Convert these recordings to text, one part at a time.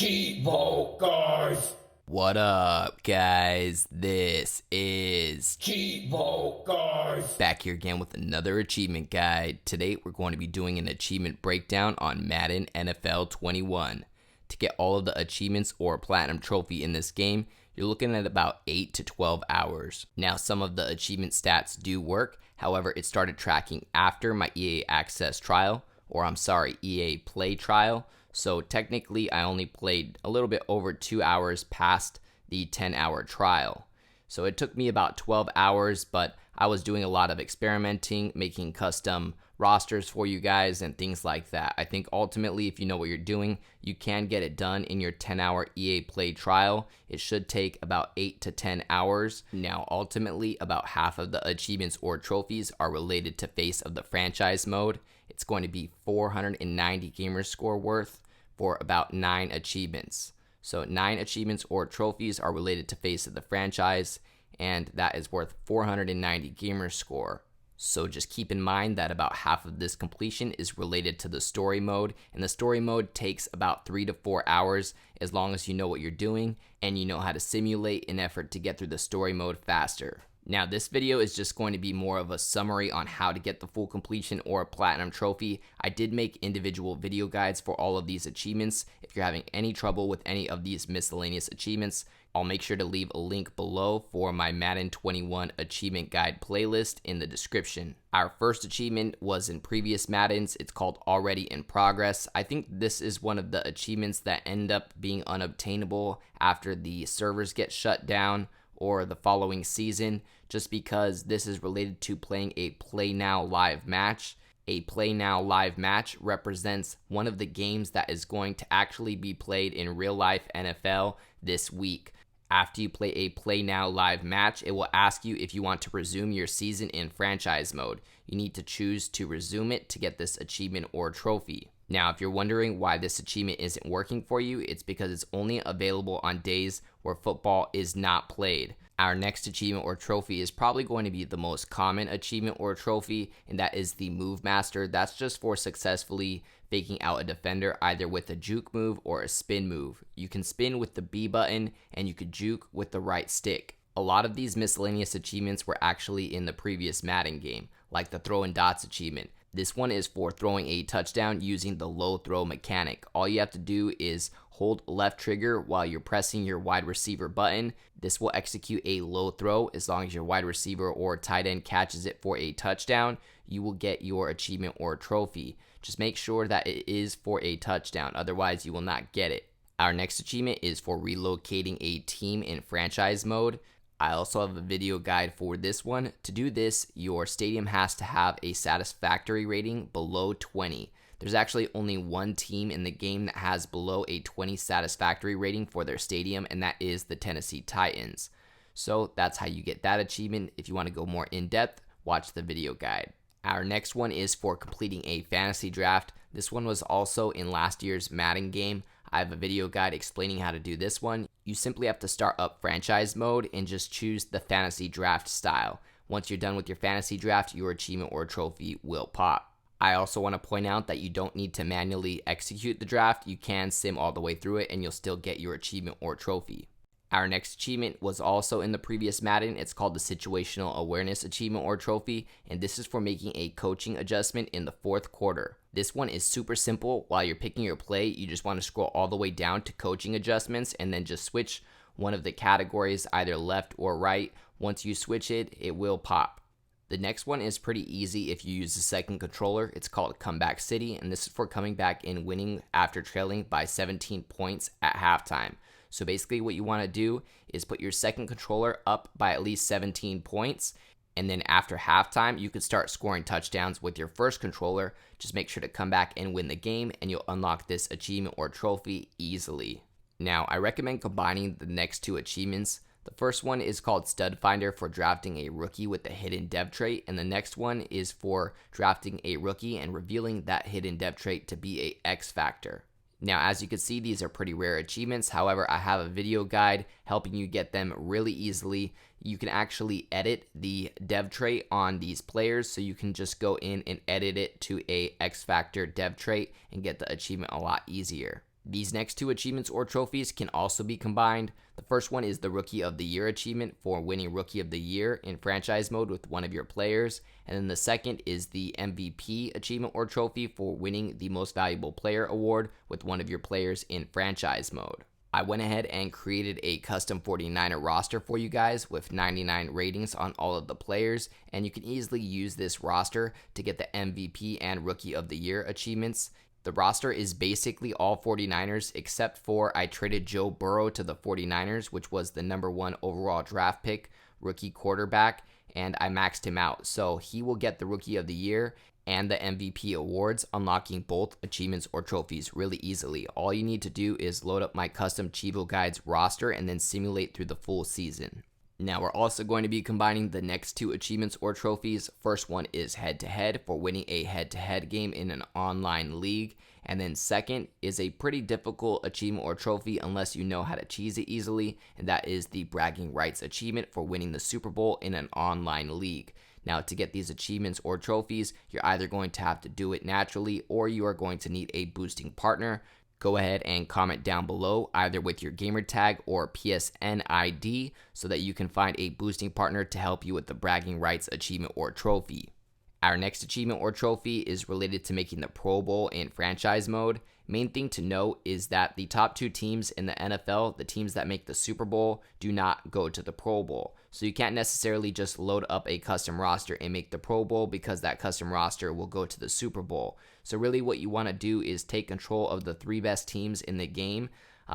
Cheevo, guys. What up, guys? This is Cheevo, guys. back here again with another achievement guide. Today, we're going to be doing an achievement breakdown on Madden NFL 21. To get all of the achievements or platinum trophy in this game, you're looking at about 8 to 12 hours. Now, some of the achievement stats do work. However, it started tracking after my EA Access trial, EA Play trial. So technically, I only played a little bit over 2 hours past the 10-hour trial. So it took me about 12 hours, but I was doing a lot of experimenting, making custom rosters for you guys and things like that. I think ultimately, if you know what you're doing, you can get it done in your 10-hour EA Play trial. It should take about 8 to 10 hours. Now, ultimately, about half of the achievements or trophies are related to Face of the Franchise mode. It's going to be 490 gamer score worth for about 9 achievements. So 9 achievements or trophies are related to Face of the Franchise, and that is worth 490 gamer score. So just keep in mind that about half of this completion is related to the story mode, and the story mode takes about 3 to 4 hours as long as you know what you're doing and you know how to simulate an effort to get through the story mode faster. Now, this video is just going to be more of a summary on how to get the full completion or platinum trophy. I did make individual video guides for all of these achievements. If you're having any trouble with any of these miscellaneous achievements, I'll make sure to leave a link below for my Madden 21 achievement guide playlist in the description. Our first achievement was in previous Maddens. It's called Already in Progress. I think this is one of the achievements that end up being unobtainable after the servers get shut down or the following season, just because this is related to playing a Play Now live match. A Play Now live match represents one of the games that is going to actually be played in real life NFL this week. After you play a Play Now live match, it will ask you if you want to resume your season in franchise mode. You need to choose to resume it to get this achievement or trophy. Now, if you're wondering why this achievement isn't working for you, it's because it's only available on days where football is not played. Our next achievement or trophy is probably going to be the most common achievement or trophy, and that is the Move Master. That's just for successfully faking out a defender either with a juke move or a spin move. You can spin with the B button and you could juke with the right stick. A lot of these miscellaneous achievements were actually in the previous Madden game, like the Throw and Dots achievement. This one is for throwing a touchdown using the low throw mechanic. All you have to do is hold left trigger while you're pressing your wide receiver button. This will execute a low throw. As long as your wide receiver or tight end catches it for a touchdown, you will get your achievement or trophy. Just make sure that it is for a touchdown, otherwise you will not get it. Our next achievement is for relocating a team in franchise mode. I also have a video guide for this one. To do this, your stadium has to have a satisfactory rating below 20. There's actually only one team in the game that has below a 20 satisfactory rating for their stadium, and that is the Tennessee Titans. So that's how you get that achievement. If you want to go more in depth, watch the video guide. Our next one is for completing a fantasy draft. This one was also in last year's Madden game. I have a video guide explaining how to do this one. You simply have to start up franchise mode and just choose the fantasy draft style. Once you're done with your fantasy draft, your achievement or trophy will pop. I also want to point out that you don't need to manually execute the draft. You can sim all the way through it and you'll still get your achievement or trophy. Our next achievement was also in the previous Madden. It's called the Situational Awareness achievement or trophy, and this is for making a coaching adjustment in the fourth quarter. This one is super simple. While you're picking your play, you just want to scroll all the way down to coaching adjustments and then just switch one of the categories, either left or right. Once you switch it, it will pop. The next one is pretty easy if you use the second controller. It's called Comeback City, and this is for coming back and winning after trailing by 17 points at halftime. So basically what you want to do is put your second controller up by at least 17 points, and then after halftime, you can start scoring touchdowns with your first controller. Just make sure to come back and win the game, and you'll unlock this achievement or trophy easily. Now, I recommend combining the next two achievements. The first one is called Stud Finder for drafting a rookie with a hidden dev trait, and the next one is for drafting a rookie and revealing that hidden dev trait to be a X Factor. Now, as you can see, these are pretty rare achievements. However, I have a video guide helping you get them really easily. You can actually edit the dev trait on these players, so you can just go in and edit it to a X Factor dev trait and get the achievement a lot easier. These next two achievements or trophies can also be combined. The first one is the Rookie of the Year achievement for winning Rookie of the Year in franchise mode with one of your players. And then the second is the MVP achievement or trophy for winning the Most Valuable Player award with one of your players in franchise mode. I went ahead and created a custom 49er roster for you guys with 99 ratings on all of the players, and you can easily use this roster to get the MVP and Rookie of the Year achievements. The roster is basically all 49ers except for I traded Joe Burrow to the 49ers, which was the number 1 overall draft pick, rookie quarterback, and I maxed him out. So he will get the Rookie of the Year and the MVP awards, unlocking both achievements or trophies really easily. All you need to do is load up my custom Cheevo Guides roster and then simulate through the full season. Now we're also going to be combining the next two achievements or trophies. First one is head-to-head for winning a head-to-head game in an online league. And then second is a pretty difficult achievement or trophy unless you know how to cheese it easily, and that is the bragging rights achievement for winning the Super Bowl in an online league. Now to get these achievements or trophies, you're either going to have to do it naturally or you are going to need a boosting partner. Go ahead and comment down below either with your gamer tag or PSN ID so that you can find a boosting partner to help you with the bragging rights achievement or trophy. Our next achievement or trophy is related to making the Pro Bowl in franchise mode. Main thing to note is that the top two teams in the NFL, the teams that make the Super Bowl, do not go to the Pro Bowl. So you can't necessarily just load up a custom roster and make the Pro Bowl because that custom roster will go to the Super Bowl. So really what you want to do is take control of the 3 best teams in the game.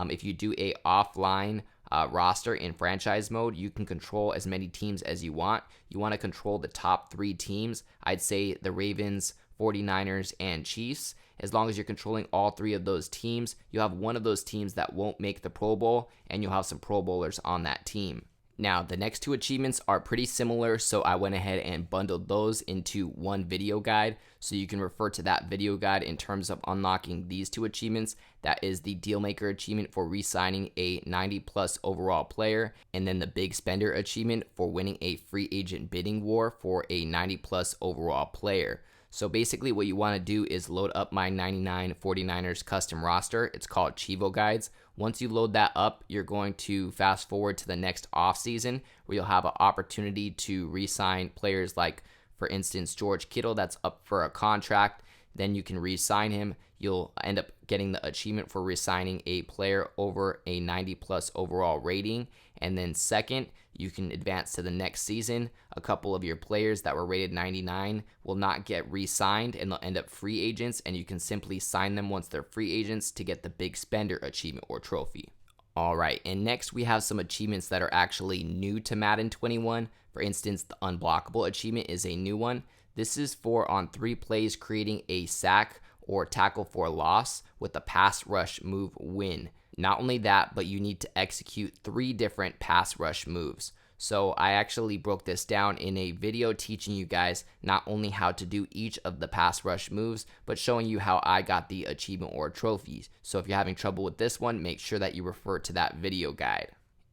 If you do a offline roster in franchise mode, you can control as many teams as you want. You want to control the top 3 teams. I'd say the Ravens, 49ers, and Chiefs. As long as you're controlling all 3 of those teams, you'll have one of those teams that won't make the Pro Bowl, and you'll have some Pro Bowlers on that team. Now, the next 2 achievements are pretty similar, so I went ahead and bundled those into one video guide, so you can refer to that video guide in terms of unlocking these 2 achievements. That is the Dealmaker achievement for re-signing a 90-plus overall player, and then the Big Spender achievement for winning a free agent bidding war for a 90-plus overall player. So basically what you want to do is load up my 99 49ers custom roster. It's called Cheevo Guides. Once you load that up, you're going to fast forward to the next offseason where you'll have an opportunity to re-sign players like, for instance, George Kittle that's up for a contract. Then you can re-sign him. You'll end up getting the achievement for re-signing a player over a 90-plus overall rating. And then second, you can advance to the next season. A couple of your players that were rated 99 will not get re-signed and they'll end up free agents, and you can simply sign them once they're free agents to get the Big Spender achievement or trophy. Alright, and next we have some achievements that are actually new to Madden 21. For instance, the Unblockable achievement is a new one. This is for on 3 plays creating a sack or tackle for loss with a pass rush move win. Not only that, but you need to execute 3 different pass rush moves. So I actually broke this down in a video teaching you guys not only how to do each of the pass rush moves, but showing you how I got the achievement or trophies. So if you're having trouble with this one, make sure that you refer to that video guide.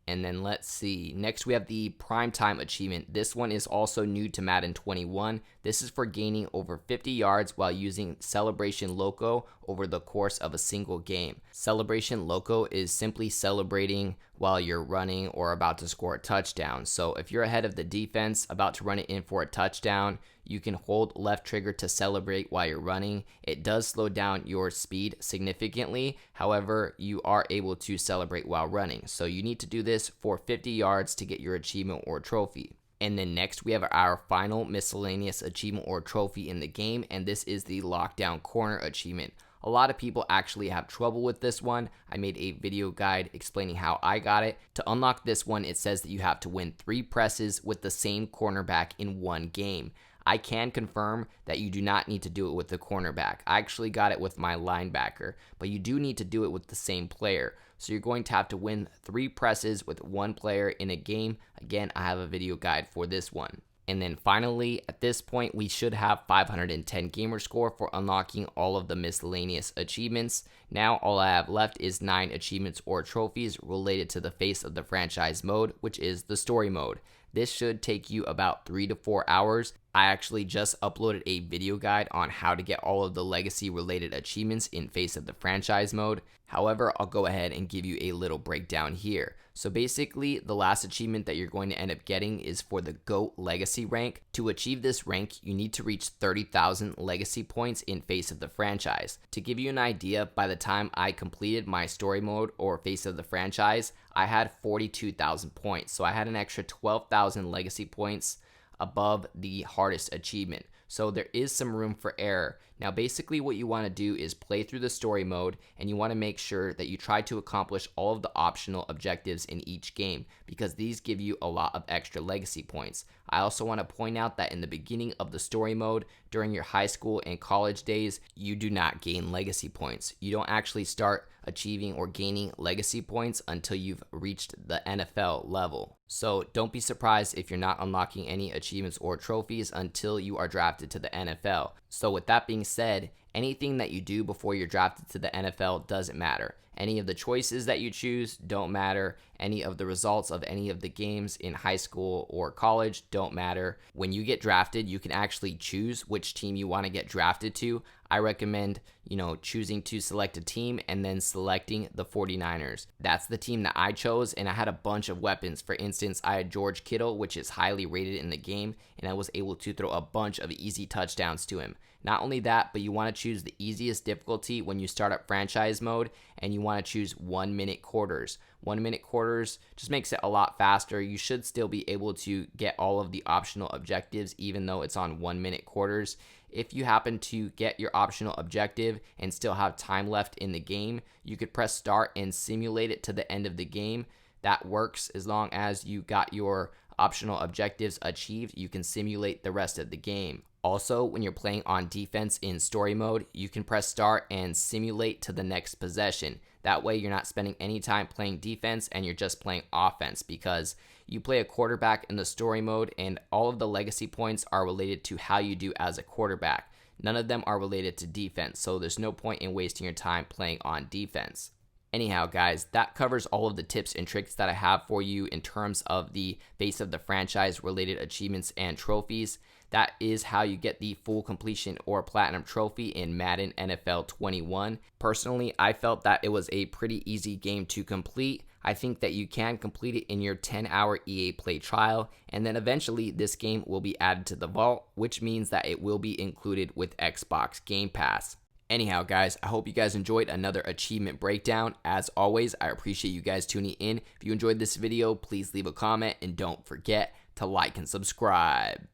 And then let's see. Next we have the Primetime achievement. This one is also new to Madden 21. This is for gaining over 50 yards while using Celebration Loco over the course of a single game. Celebration Loco is simply celebrating while you're running or about to score a touchdown. So if you're ahead of the defense, about to run it in for a touchdown, you can hold left trigger to celebrate while you're running. It does slow down your speed significantly. However, you are able to celebrate while running. So you need to do this for 50 yards to get your achievement or trophy. And then next we have our final miscellaneous achievement or trophy in the game, and this is the Lockdown Corner achievement. A lot of people actually have trouble with this one. I made a video guide explaining how I got it. To unlock this one, it says that you have to win 3 presses with the same cornerback in one game. I can confirm that you do not need to do it with the cornerback. I actually got it with my linebacker, but you do need to do it with the same player. So you're going to have to win 3 presses with one player in a game. Again, I have a video guide for this one. And then finally, at this point, we should have 510 gamer score for unlocking all of the miscellaneous achievements. Now, all I have left is 9 achievements or trophies related to the face of the franchise mode, which is the story mode. This should take you about 3 to 4 hours. I actually just uploaded a video guide on how to get all of the legacy related achievements in Face of the Franchise mode. However, I'll go ahead and give you a little breakdown here. So basically, the last achievement that you're going to end up getting is for the GOAT Legacy rank. To achieve this rank, you need to reach 30,000 legacy points in Face of the Franchise. To give you an idea, by the time I completed my story mode or Face of the Franchise, I had 42,000 points. So I had an extra 12,000 legacy points above the hardest achievement. So there is some room for error. Now basically what you want to do is play through the story mode, and you want to make sure that you try to accomplish all of the optional objectives in each game, because these give you a lot of extra legacy points. I also want to point out that in the beginning of the story mode, during your high school and college days, you do not gain legacy points. You don't actually start achieving or gaining legacy points until you've reached the NFL level. So don't be surprised if you're not unlocking any achievements or trophies until you are drafted to the NFL. So with that being said, anything that you do before you're drafted to the NFL doesn't matter. Any of the choices that you choose don't matter. Any of the results of any of the games in high school or college don't matter. When you get drafted, you can actually choose which team you want to get drafted to. I recommend, choosing to select a team and then selecting the 49ers. That's the team that I chose, and I had a bunch of weapons. For instance, I had George Kittle, which is highly rated in the game, and I was able to throw a bunch of easy touchdowns to him. Not only that, but you want to choose the easiest difficulty when you start up franchise mode, and you want to choose 1 minute quarters. 1 minute quarters just makes it a lot faster. You should still be able to get all of the optional objectives even though it's on 1 minute quarters. If you happen to get your optional objective and still have time left in the game, you could press start and simulate it to the end of the game. That works as long as you got your optional objectives achieved. You can simulate the rest of the game. Also, when you're playing on defense in story mode, you can press start and simulate to the next possession. That way you're not spending any time playing defense and you're just playing offense, because you play a quarterback in the story mode and all of the legacy points are related to how you do as a quarterback. None of them are related to defense, so there's no point in wasting your time playing on defense. Anyhow, guys, that covers all of the tips and tricks that I have for you in terms of the Face of the Franchise related achievements and trophies. That is how you get the full completion or platinum trophy in Madden NFL 21. Personally, I felt that it was a pretty easy game to complete. I think that you can complete it in your 10-hour EA Play trial, and then eventually this game will be added to the vault, which means that it will be included with Xbox Game Pass. Anyhow, guys, I hope you guys enjoyed another achievement breakdown. As always, I appreciate you guys tuning in. If you enjoyed this video, please leave a comment and don't forget to like and subscribe.